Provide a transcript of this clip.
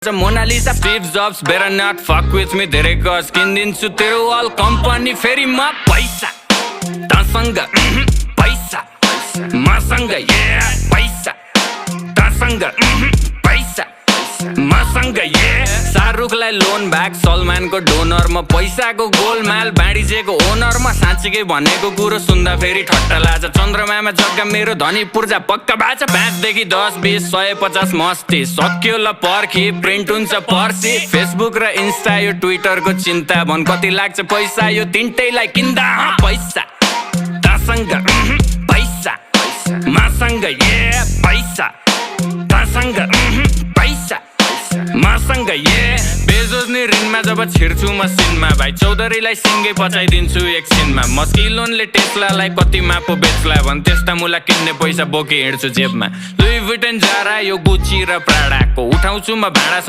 गर्छ Mona Lisa Steve Jobs better not fuck with me धेरै गज किनिदिन्छु तेरो अल कम्पनी फेरि म पैसा तसँग पैसा मसँग पैसा तसँग पैसा मसँग शाहरुखलाई लोन ब्याक सलमानको डोनर म पैसाको गोलमाल बाँडिजेको ओनर म साँच्चीकै भनेको कुरो सुन्दा फेरि ठट्टा लाग्छ चन्द्रमामा जग्गा मेरो धनी पूर्जा पक्का बाचा 5 देखि 10 20 150 मस्ती सक्यो ल पर्खी प्रिन्ट हुन्छ पर्सी फेसबुक र इन्स्टा यो ट्विटरको चिन्ता भन कति लाग्छ पैसा यो तिनटैलाई किन्दा पैसा तसँग पैसा मसँग पैसा तसँग पैसा मसँग बेजोज नि ऋणमा जब छिर्छु म सिनमा भाइ चौधरीलाई सिङ्गै पचाइदिन्छु एकछिनमा मस्किलोनले टेस्लालाई कतिमा पो बेच्ला भन् त्यस्ता मुला किन्ने पैसा बोकी हिँड्छु जेबमा लुई भुइटन जारा यो गुची र प्राडाको उठाउँछु म भाँडा